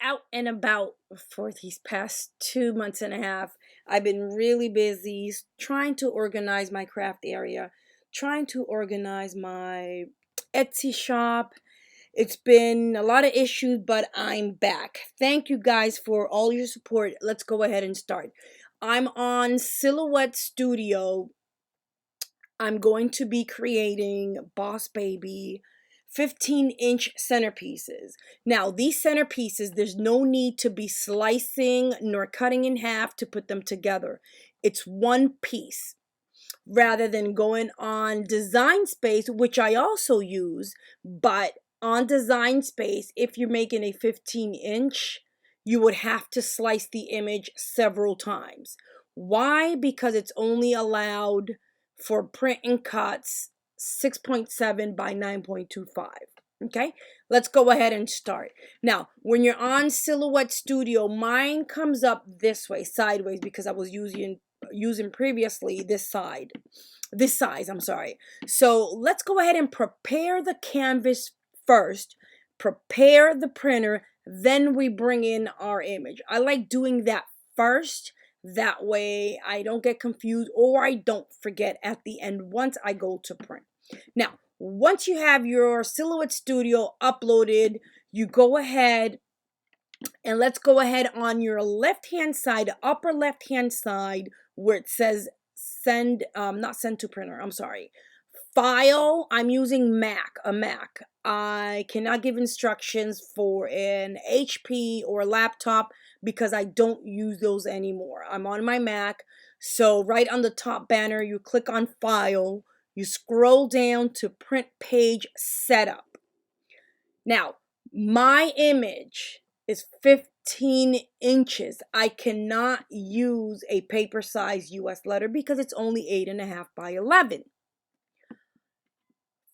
out and about for these past 2 months and a half. I've been really busy trying to organize my craft area, trying to organize my Etsy shop. It's been a lot of issues, but I'm back. Thank you guys for all your support. Let's go ahead and start. I'm on Silhouette Studio. I'm going to be creating Boss Baby 15-inch centerpieces. Now, these centerpieces, there's no need to be slicing nor cutting in half to put them together. It's one piece rather than going on Design Space, which I also use, but on Design Space, if you're making a 15-inch, you would have to slice the image several times. Why? Because it's only allowed for print and cuts 6.7 by 9.25. Okay, let's go ahead and start. Now, when you're on Silhouette Studio, mine comes up this way, sideways, because I was using previously this size, I'm sorry. So let's go ahead and prepare the canvas first, prepare the printer, then we bring in our image. I like doing that first. That way I don't get confused or I don't forget at the end once I go to print. Now, once you have your Silhouette Studio uploaded, you go ahead and let's go ahead on your left hand side, upper left hand side, where it says not send to printer, I'm sorry, file. I'm using a Mac. I cannot give instructions for an HP or a laptop because I don't use those anymore. I'm on my Mac. So right on the top banner, you click on file, you scroll down to print page setup. Now, my image is 15 inches. I cannot use a paper size US letter because it's only 8.5 by 11.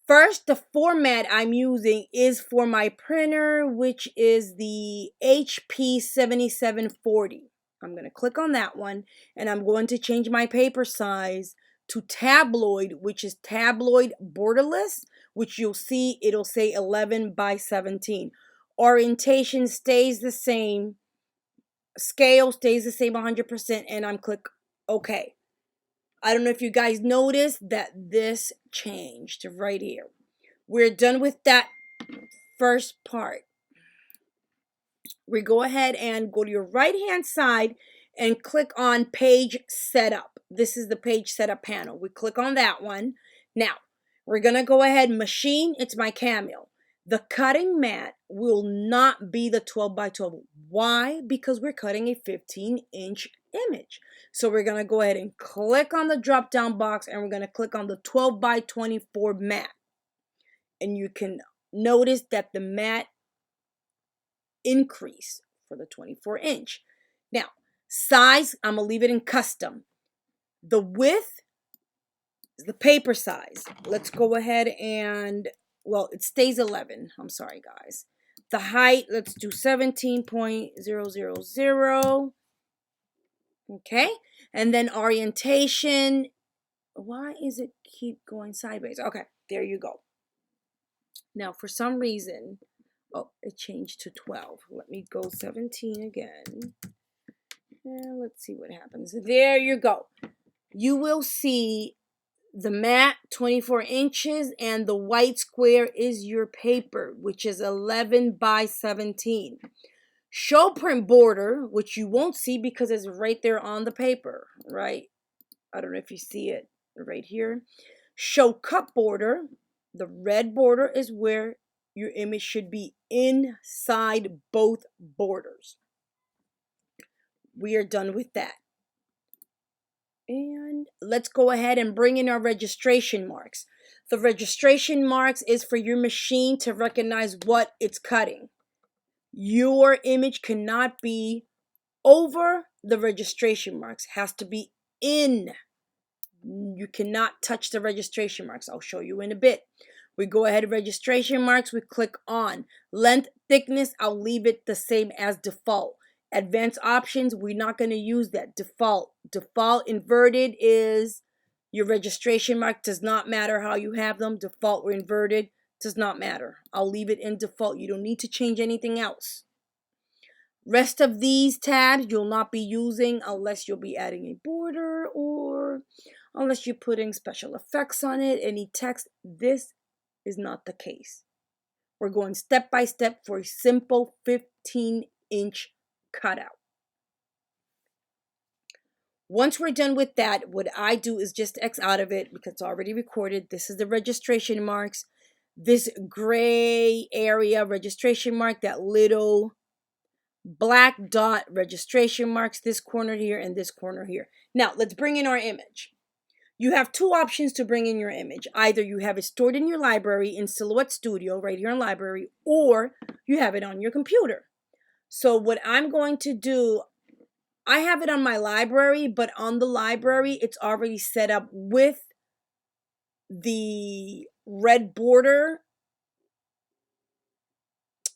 First, the format I'm using is for my printer, which is the HP 7740. I'm going to click on that one, and I'm going to change my paper size to tabloid, which is tabloid borderless, which you'll see it'll say 11 by 17. Orientation stays the same. Scale stays the same 100%, and I'm click OK. I don't know if you guys noticed that this changed right here. We're done with that first part. We go ahead and go to your right hand side and click on page setup. This is the page setup panel. We click on that one. Now, we're going to go ahead and machine. It's my Cameo. The cutting mat will not be the 12 by 12. Why? Because we're cutting a 15-inch image. So we're going to go ahead and click on the drop down box and we're going to click on the 12 by 24 mat. And you can notice that the mat increase for the 24-inch. Now, size, I'm going to leave it in custom. The width is the paper size. Let's go ahead and, well, it stays 11. I'm sorry, guys. The height, let's do 17.000. Okay. And then orientation. Why is it keep going sideways? Okay, there you go. Now, for some reason, oh, it changed to 12. Let me go 17 again. And let's see what happens. There you go. You will see the mat 24 inches and the white square is your paper, which is 11 by 17. Show print border, which you won't see because it's right there on the paper, right? I don't know if you see it right here. Show cut border. The red border is where your image should be inside both borders. We are done with that. And let's go ahead and bring in our registration marks. The registration marks is for your machine to recognize what it's cutting. Your image cannot be over the registration marks. It has to be in. You cannot touch the registration marks. I'll show you in a bit. We go ahead, registration marks, we click on. Length, thickness, I'll leave it the same as default. Advanced options, we're not going to use that. Default inverted is your registration mark. Does not matter how you have them. Default or inverted does not matter. I'll leave it in default. You don't need to change anything else. Rest of these tabs you'll not be using unless you'll be adding a border or unless you're putting special effects on it, any text. This is not the case. We're going step by step for a simple 15-inch cutout. Once we're done with that, what I do is just X out of it because it's already recorded. This is the registration marks. This gray area registration mark, that little black dot registration marks, this corner here and this corner here. Now, let's bring in our image. You have two options to bring in your image. Either you have it stored in your library in Silhouette Studio, right here in library, or you have it on your computer. So what I'm going to do, I have it on my library, but on the library, it's already set up with the red border,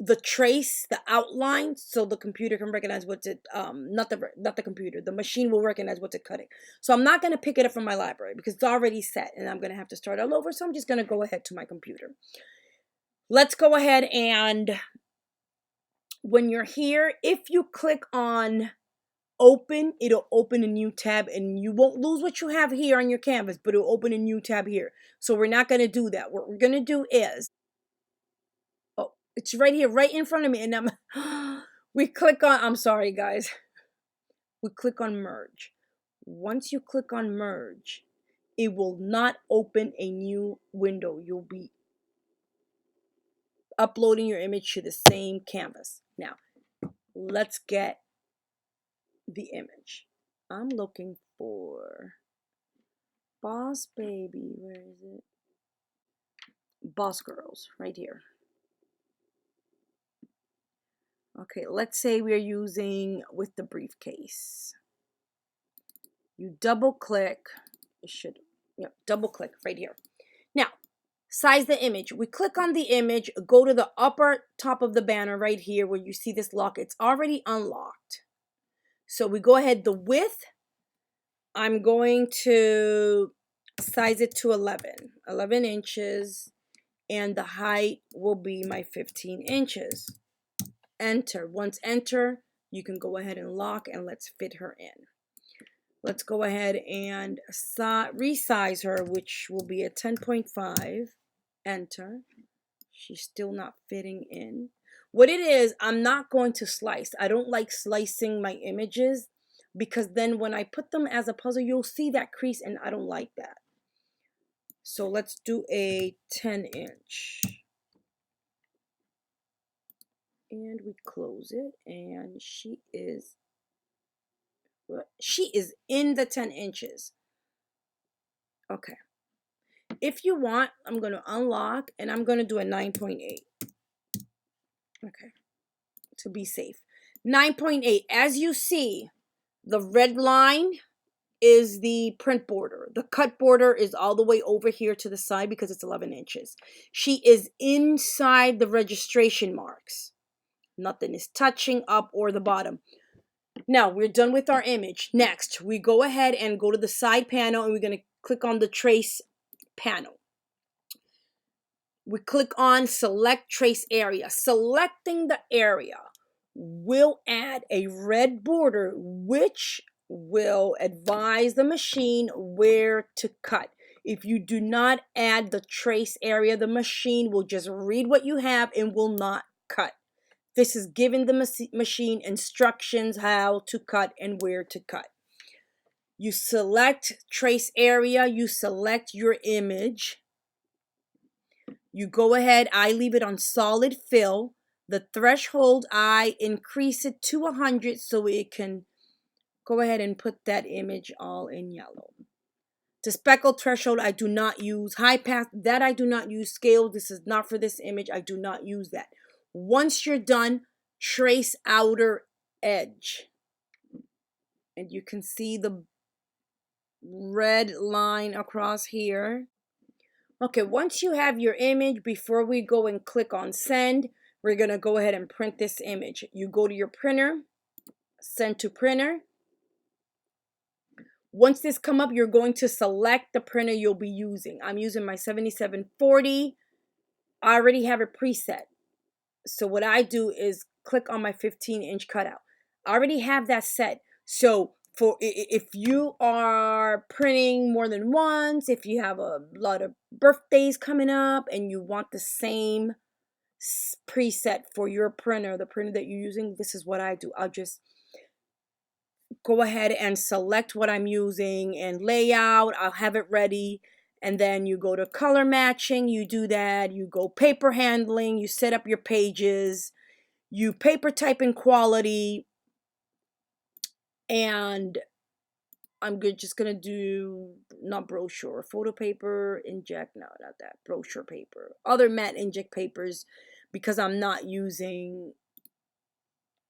the trace, the outline, so the computer can recognize what's it, not the computer, the machine will recognize what's it cutting. So I'm not going to pick it up from my library because it's already set and I'm going to have to start all over. So I'm just going to go ahead to my computer. Let's go ahead, and when you're here, if you click on open, it'll open a new tab and you won't lose what you have here on your canvas, but it'll open a new tab here. So we're not going to do that. What we're going to do is, oh, it's right here, right in front of me. And we click on, I'm sorry, guys. We click on merge. Once you click on merge, it will not open a new window. You'll be uploading your image to the same canvas. Now, let's get the image. I'm looking for Boss Baby. Where is it? Boss Girls, right here. Okay, let's say we're using with the briefcase. You double click, it should, double click right here. Now, size the image. We click on the image, go to the upper top of the banner right here where you see this lock. It's already unlocked. So we go ahead, the width, I'm going to size it to 11 inches, and the height will be my 15 inches. Enter. Once enter, you can go ahead and lock, and let's fit her in. Let's go ahead and resize her, which will be a 10.5. Enter. She's still not fitting in. What it is, I'm not going to slice. I don't like slicing my images because then when I put them as a puzzle, you'll see that crease, and I don't like that. So let's do a 10-inch. And we close it, and she is in the 10 inches. Okay. If you want, I'm going to unlock, and I'm going to do a 9.8. Okay. To be safe. 9.8. As you see, the red line is the print border. The cut border is all the way over here to the side because it's 11 inches. She is inside the registration marks. Nothing is touching up or the bottom. Now, we're done with our image. Next, we go ahead and go to the side panel, and we're going to click on the trace panel. We click on select trace area. Selecting the area will add a red border, which will advise the machine where to cut. If you do not add the trace area, the machine will just read what you have and will not cut. This is giving the machine instructions how to cut and where to cut. You select trace area, you select your image. You go ahead, I leave it on solid fill. The threshold, I increase it to 100 so it can go ahead and put that image all in yellow. The speckle threshold, I do not use. High path, that I do not use. Scale, this is not for this image. I do not use that. Once you're done, trace outer edge. And you can see the red line across here. Okay, once you have your image, before we go and click on send, we're going to go ahead and print this image. You go to your printer, send to printer. Once this come up, you're going to select the printer you'll be using. I'm using my 7740. I already have it preset. So what I do is click on my 15-inch cutout. I already have that set. So for if you are printing more than once, if you have a lot of birthdays coming up and you want the same preset for your printer, the printer that you're using, this is what I do. I'll just go ahead and select what I'm using and layout. I'll have it ready. And then you go to color matching, you do that. You go paper handling, you set up your pages, you paper type in quality, and I'm just gonna do not brochure, photo paper, inject, no, not that, brochure paper, other matte inject papers, because I'm not using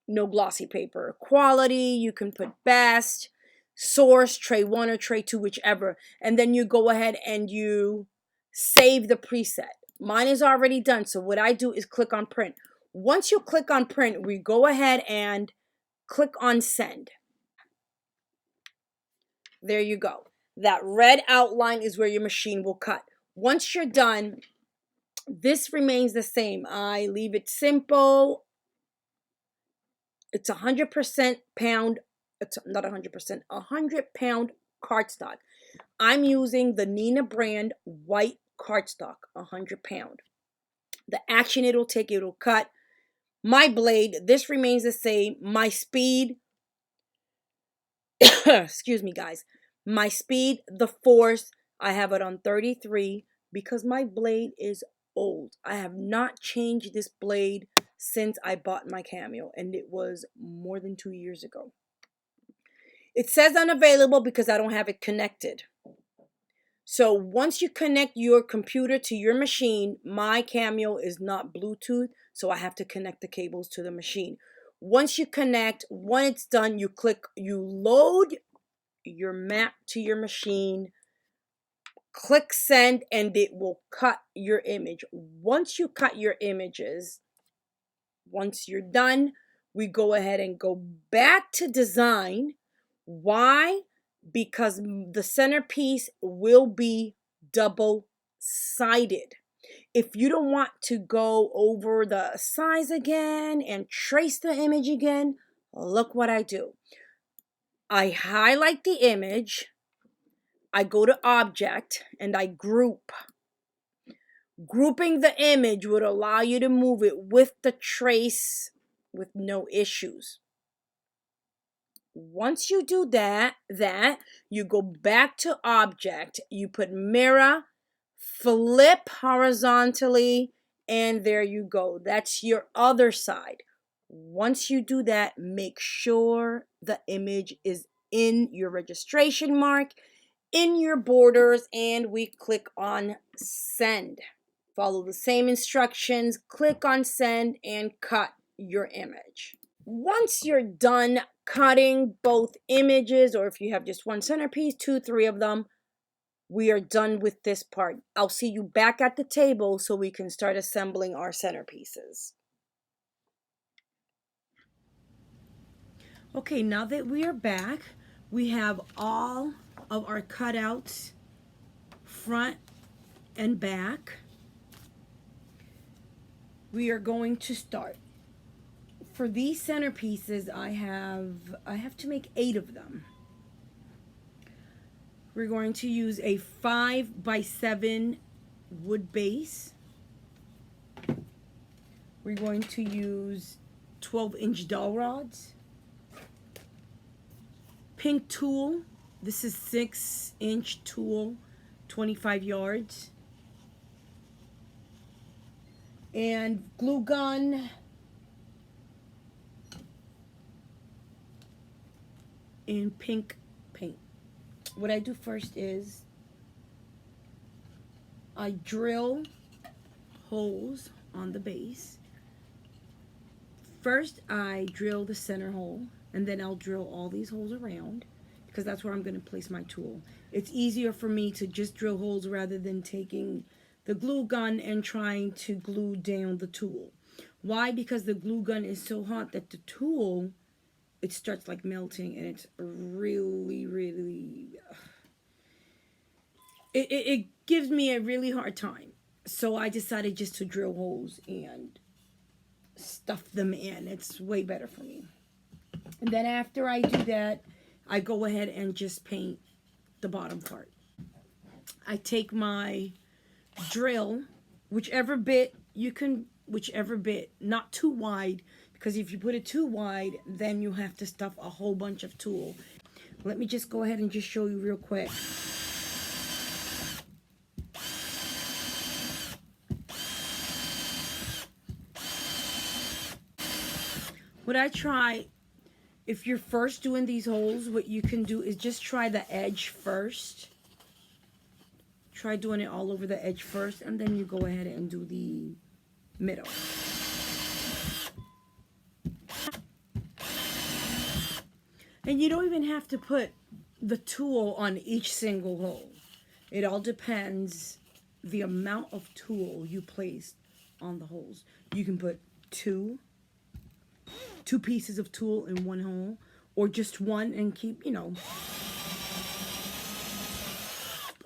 no glossy paper. Quality, you can put best, source, tray 1 or tray 2, whichever, and then you go ahead and you save the preset. Mine is already done, so what I do is click on print. Once you click on print, we go ahead and click on send. There you go. That red outline is where your machine will cut. Once you're done, this remains the same. I leave it simple. It's 100% pound. It's not 100%, 100-pound cardstock. I'm using the Nina brand white cardstock, 100-pound. The action it'll take, it'll cut. My blade, this remains the same. My speed, excuse me, guys. My speed, the force, I have it on 33 because my blade is old. I have not changed this blade since I bought my Cameo, and it was more than 2 years ago. It says unavailable because I don't have it connected. So once you connect your computer to your machine, my Cameo is not Bluetooth, so I have to connect the cables to the machine. Once you connect, when it's done, you load your map to your machine, click send, and it will cut your image. Once you cut your images, once you're done, we go ahead and go back to design. Why? Because the centerpiece will be double-sided. If you don't want to go over the size again and trace the image again, look what I do. I highlight the image, I go to object, and I group. Grouping the image would allow you to move it with the trace with no issues. Once you do that, you go back to object, you put mirror, flip horizontally, and there you go. That's your other side. Once you do that, make sure the image is in your registration mark, in your borders, and we click on send. Follow the same instructions, click on send, and cut your image. Once you're done cutting both images, or if you have just one centerpiece, 2, 3 of them, we are done with this part. I'll see you back at the table so we can start assembling our centerpieces. Okay, now that we are back, we have all of our cutouts, front and back. We are going to start. For these centerpieces, I have to make 8 of them. We're going to use a 5x7 wood base. We're going to use 12-inch dowel rods. Pink tool. This is 6-inch tool, 25 yards. And glue gun. In pink paint. What I do first is I drill holes on the base. First I drill the center hole, and then I'll drill all these holes around because that's where I'm going to place my tool. It's easier for me to just drill holes rather than taking the glue gun and trying to glue down the tool. Why? Because the glue gun is so hot that the tool, it starts like melting, and it's really, it gives me a really hard time. So I decided just to drill holes and stuff them in. It's way better for me. And then after I do that, I go ahead and just paint the bottom part. I take my drill, whichever bit you can, whichever bit, not too wide, because if you put it too wide, then you have to stuff a whole bunch of tool. Let me just go ahead and just show you real quick. What I try, if you're first doing these holes, what you can do is just try the edge first. Try doing it all over the edge first, and then you go ahead and do the middle. And you don't even have to put the tool on each single hole. It all depends the amount of tool you place on the holes. You can put two pieces of tool in one hole, or just one and keep, you know.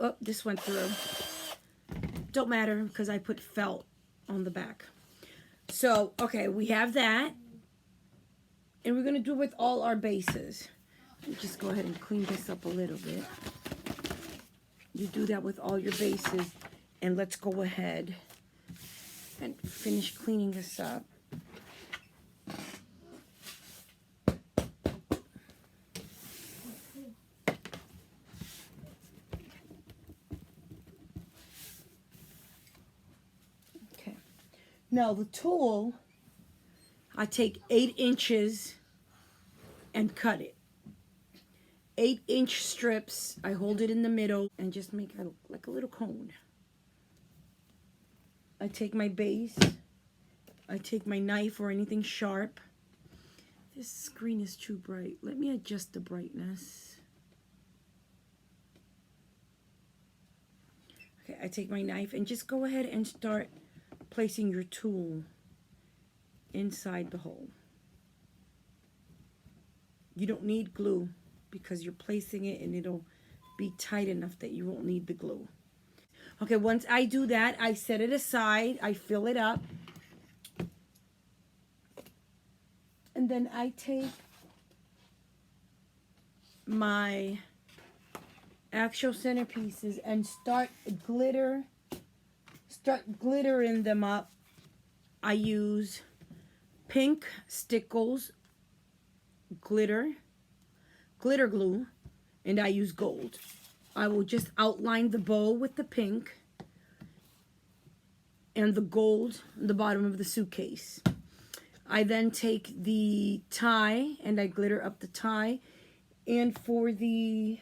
Oh, this went through. Don't matter because I put felt on the back. So, okay, we have that. And we're going to do it with all our bases. Let me just go ahead and clean this up a little bit. You do that with all your bases. And let's go ahead and finish cleaning this up. Okay. Now the tool, I take 8 inches and cut it. 8-inch strips. I hold it in the middle and just make it like a little cone. I take my base. I take my knife or anything sharp. This screen is too bright. Let me adjust the brightness. Okay, I take my knife and just go ahead and start placing your tool inside the hole. You don't need glue because you're placing it and it'll be tight enough that you won't need the glue. Okay, once I do that, I set it aside, I fill it up, and then I take my actual centerpieces and start glittering them up. I use pink Stickles glitter glue, and I use gold. I will just outline the bow with the pink and the gold on the bottom of the suitcase. I then take the tie and I glitter up the tie, and for the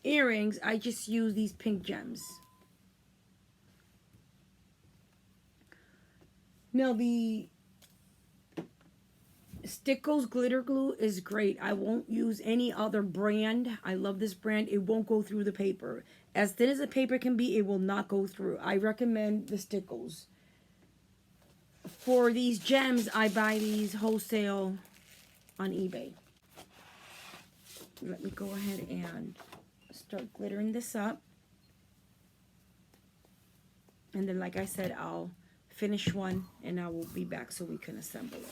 earrings I just use these pink gems. Now the Stickles glitter glue is great. I won't use any other brand. I love this brand. It won't go through the paper. As thin as the paper can be, it will not go through. I recommend the Stickles. For these gems, I buy these wholesale on eBay. Let me go ahead and start glittering this up. And then, like I said, I'll finish one and I will be back so we can assemble it.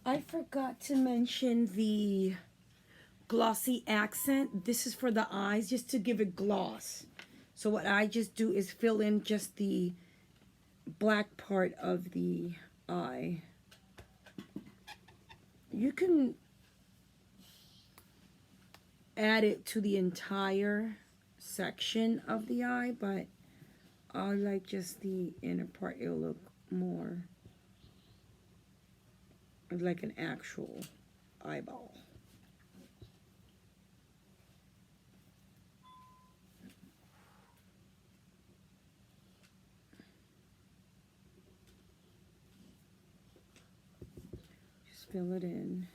I forgot to mention the glossy accent. This is for the eyes, just to give it gloss. So what I just do is fill in just the black part of the eye. You can add it to the entire section of the eye, but I like just the inner part. It'll look more like an actual eyeball. Just fill it in.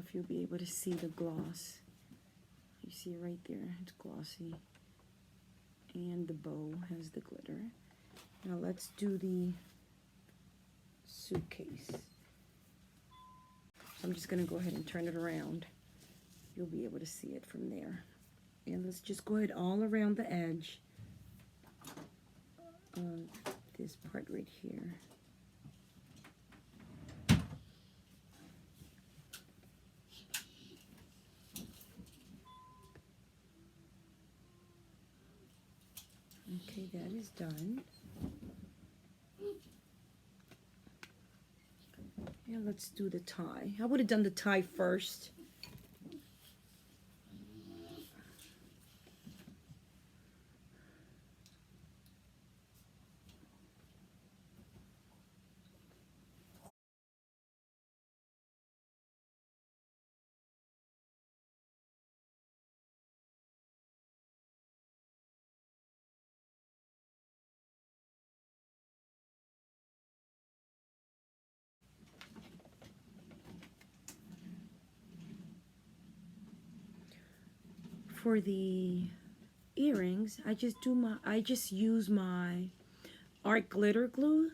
if you'll be able to see the gloss. You see it right there, it's glossy. And the bow has the glitter. Now let's do the suitcase. So I'm just gonna go ahead and turn it around. You'll be able to see it from there. And let's just go ahead all around the edge of this part right here. Okay, that is done. Yeah, let's do the tie. I would have done the tie first. For the earrings, I just use my art glitter glue.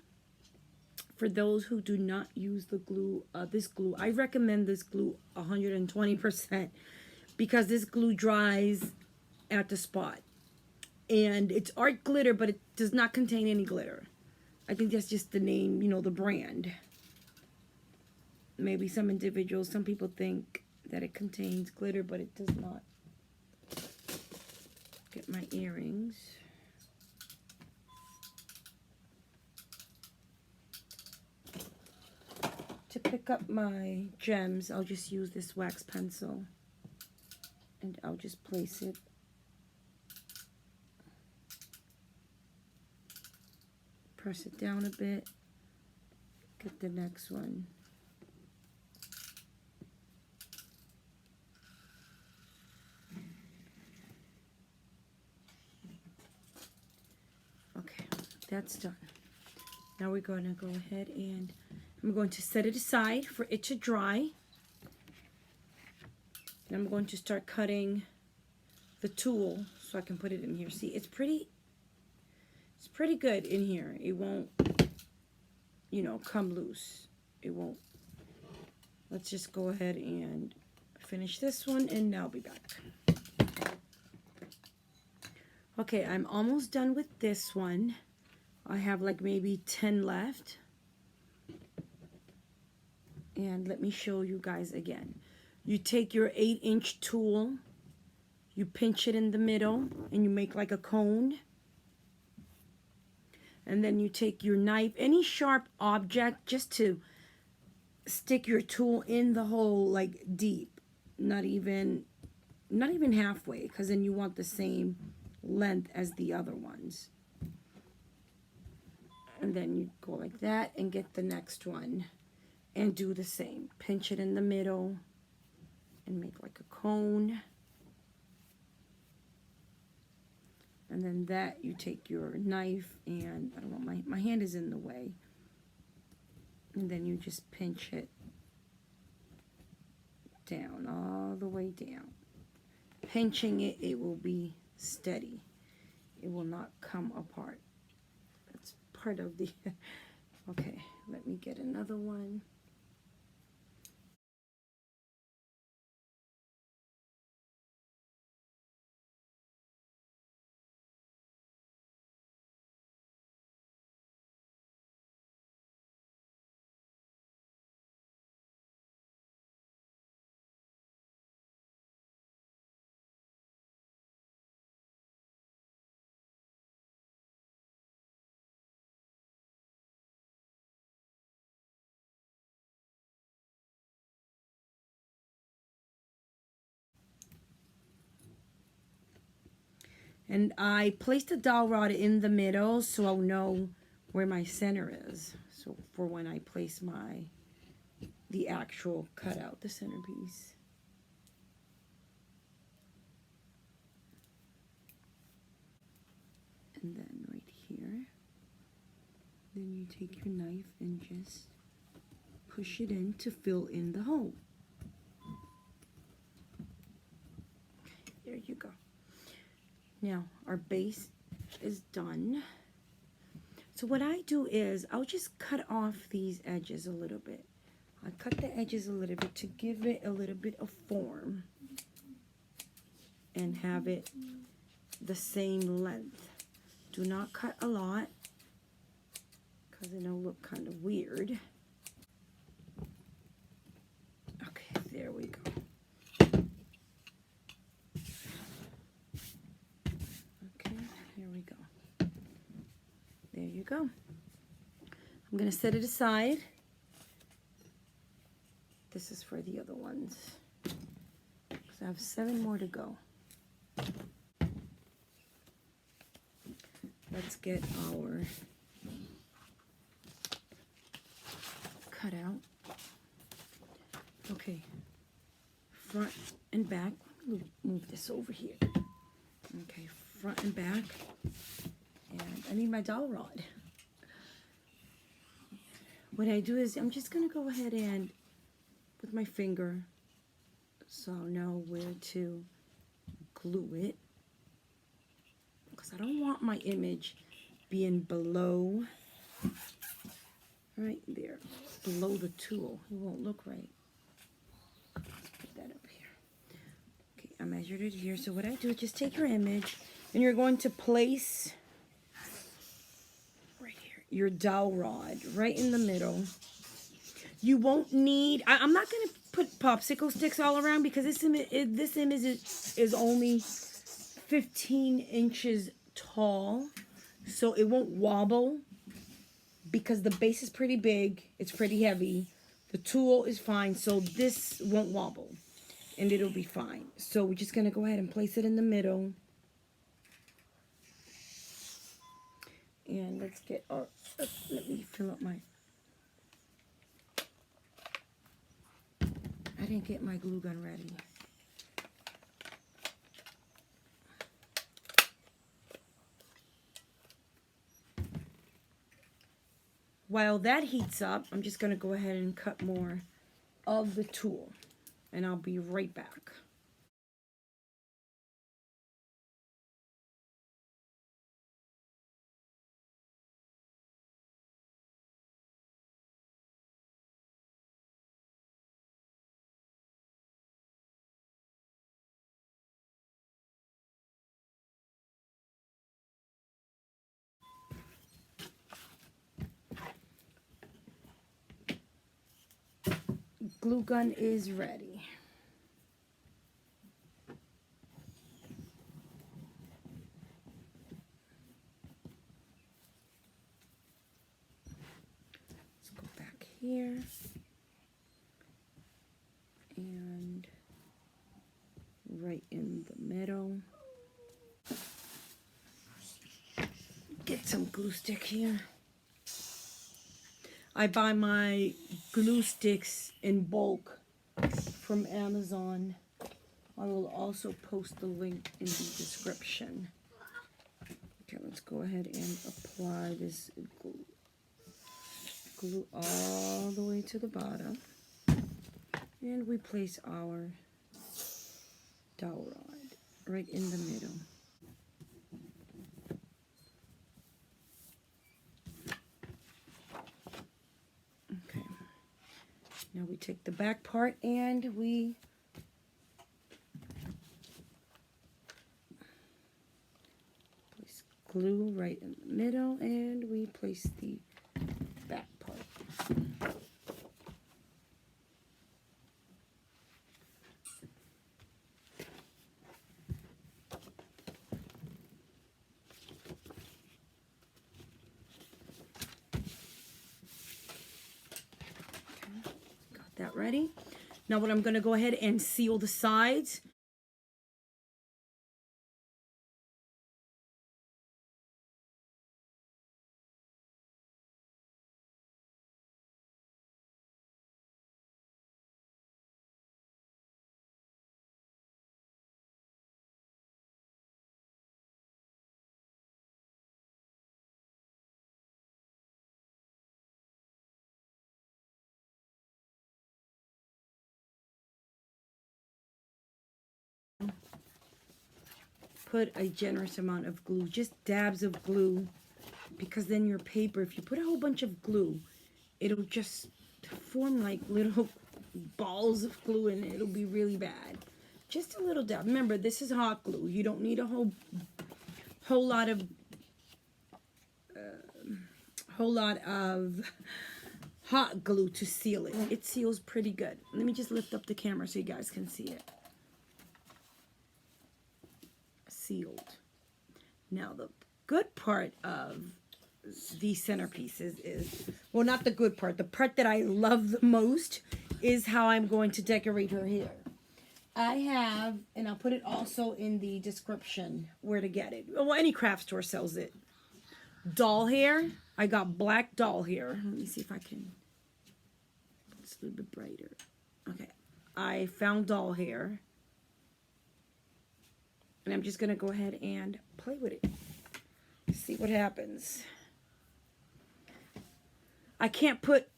For those who do not use the glue, this glue, I recommend this glue 120% because this glue dries at the spot. And it's art glitter, but it does not contain any glitter. I think that's just the name, you know, the brand. Maybe some individuals, some people think that it contains glitter, but it does not. Get my earrings. To pick up my gems, I'll just use this wax pencil and I'll just place it press it down a bit, get the next one. Okay, that's done. Now we're going to go ahead and I'm going to set it aside for it to dry. And I'm going to start cutting the tool so I can put it in here. See, it's pretty good in here. It won't, you know, come loose. It won't. Let's just go ahead and finish this one and I'll be back. Okay, I'm almost done with this one. I have like maybe 10 left. And let me show you guys again. You take your 8-inch tool, you pinch it in the middle, and you make like a cone. And then you take your knife, any sharp object, just to stick your tool in the hole like deep. Not even halfway, because then you want the same length as the other ones. And then you go like that and get the next one and do the same. Pinch it in the middle and make like a cone. And then that you take your knife and, I don't know, my hand is in the way. And then you just pinch it down, all the way down. Pinching it, it will be steady. It will not come apart. That's part of the, okay, let me get another one. And I placed the dowel rod in the middle so I'll know where my center is. So for when I place the actual cutout, the centerpiece. And then right here, then you take your knife and just push it in to fill in the hole. you go. Now, our base is done. So what I do is, I'll just cut off these edges a little bit. I cut the edges a little bit to give it a little bit of form and have it the same length. Do not cut a lot because it'll look kind of weird. Okay, there we go. Okay, here we go. There you go. I'm going to set it aside. This is for the other ones. So I have 7 more to go. Let's get our cutout. Okay, front and back. Move this over here. Okay, front and back. And I need my dowel rod. What I do is I'm just going to go ahead and with my finger, so I'll know where to glue it, because I don't want my image being below, right there, below the tool. It won't look right. Let's put that up here. Okay, I measured it here. So what I do is just take your image and you're going to place right here your dowel rod right in the middle. You won't need, I'm not going to put popsicle sticks all around because this image is only 15 inches tall, so it won't wobble because the base is pretty big, it's pretty heavy, the tool is fine, so this won't wobble and it'll be fine. So we're just going to go ahead and place it in the middle. And let's get our, let me fill up my, I didn't get my glue gun ready. While that heats up, I'm just going to go ahead and cut more of the tool. And I'll be right back. Glue gun is ready. Let's go back here and right in the middle. Get some glue stick here. I buy my glue sticks in bulk from Amazon. I will also post the link in the description. Okay, let's go ahead and apply this glue all the way to the bottom. And we place our dowel rod right in the middle. Okay. Now we take the back part and we place glue right in the middle, and we place the back part. That ready. Now what I'm going to go ahead and seal the sides. put a generous amount of glue, just dabs of glue, because then your paper, if you put a whole bunch of glue, it'll just form like little balls of glue and it'll be really bad. Just a little dab. Remember, this is hot glue. You don't need a whole lot of hot glue to seal it. It seals pretty good. Let me just lift up the camera so you guys can see it. Sealed. Now the good part of these centerpieces is, well, not the good part. The part that I love the most is how I'm going to decorate her hair. I have, and I'll put it also in the description where to get it. Well, any craft store sells it. Doll hair. I got black doll hair. Let me see if I can. It's a little bit brighter. Okay. I found doll hair. And I'm just going to go ahead and play with it. See what happens. I can't put,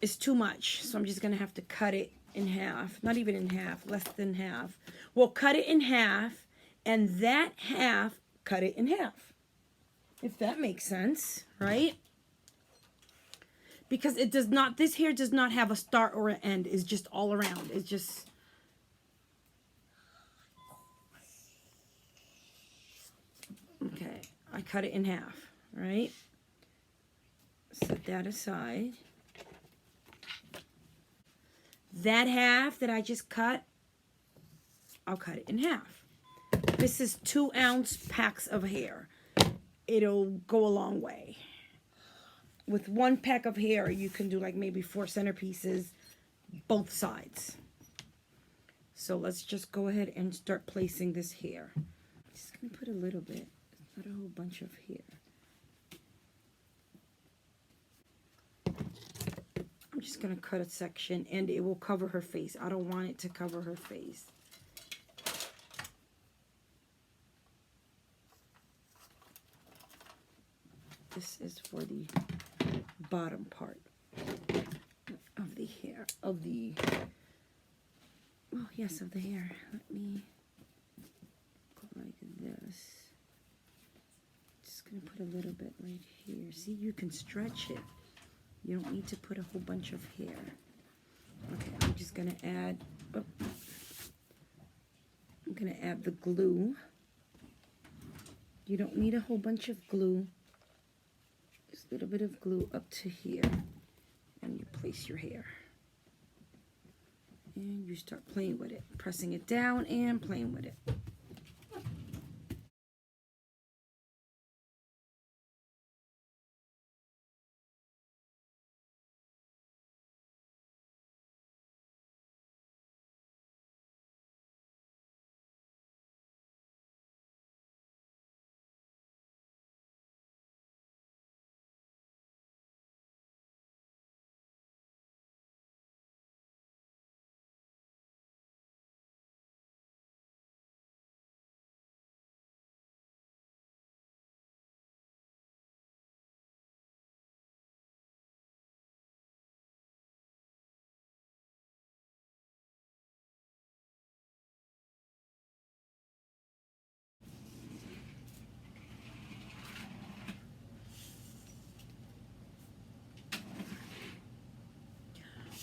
it's too much. So I'm just going to have to cut it in half. Not even in half, less than half. We'll cut it in half. And that half, cut it in half. If that makes sense, right? Because it does not, this hair does not have a start or an end. It's just all around. It's just... Okay, I cut it in half, right? Set that aside. That half that I just cut, I'll cut it in half. This is 2-ounce packs of hair. It'll go a long way. With 1 pack of hair, you can do like maybe 4 centerpieces, both sides. So let's just go ahead and start placing this hair. I'm just going to put a little bit. Not a whole bunch of hair. I'm just going to cut a section and it will cover her face. I don't want it to cover her face. This is for the bottom part of the hair, of the, oh yes, of the hair. Let me go like this. Just gonna put a little bit right here. See, you can stretch it. You don't need to put a whole bunch of hair. Okay, I'm just gonna add, oh, I'm gonna add the glue. You don't need a whole bunch of glue. Just a little bit of glue up to here. And you place your hair. And you start playing with it. Pressing it down and playing with it.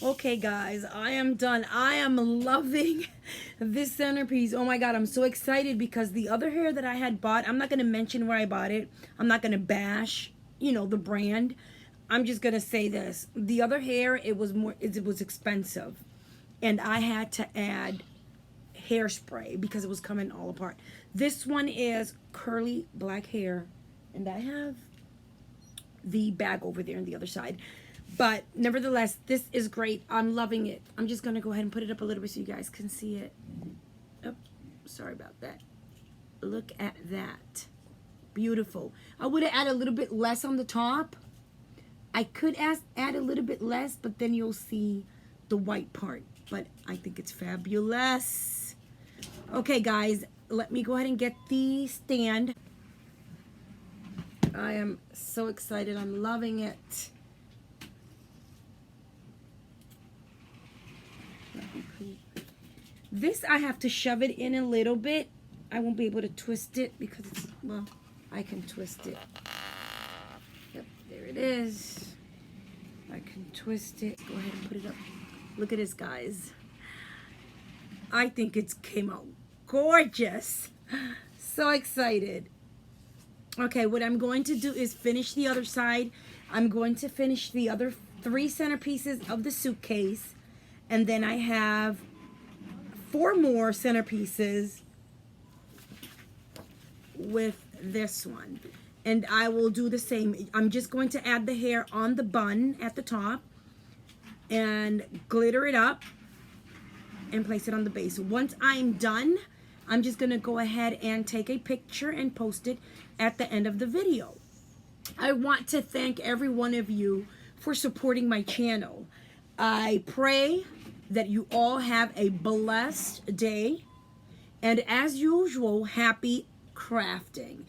Okay, guys, I am done. I am loving this centerpiece. Oh my God, I'm so excited because the other hair that I had bought, I'm not going to mention where I bought it. I'm not going to bash, you know, the brand. I'm just going to say this. The other hair, it was expensive. And I had to add hairspray because it was coming all apart. This one is curly black hair. And I have the bag over there on the other side. But nevertheless, this is great. I'm loving it. I'm just going to go ahead and put it up a little bit so you guys can see it. Oh, sorry about that. Look at that. Beautiful. I would have added a little bit less on the top. I could add a little bit less, but then you'll see the white part. But I think it's fabulous. Okay, guys, let me go ahead and get the stand. I am so excited. I'm loving it. This I have to shove it in a little bit I won't be able to twist it because it's, well, I can twist it. Yep, there it is. I can twist it. Go ahead and put it up. Look at this, guys. I think it's came out gorgeous. So excited. Okay, what I'm going to do is finish the other side. I'm going to finish the other 3 centerpieces of the suitcase. And then I have 4 more centerpieces with this one. And I will do the same. I'm just going to add the hair on the bun at the top and glitter it up and place it on the base. Once I'm done, I'm just going to go ahead and take a picture and post it at the end of the video. I want to thank every one of you for supporting my channel. I pray that you all have a blessed day. And as usual, happy crafting.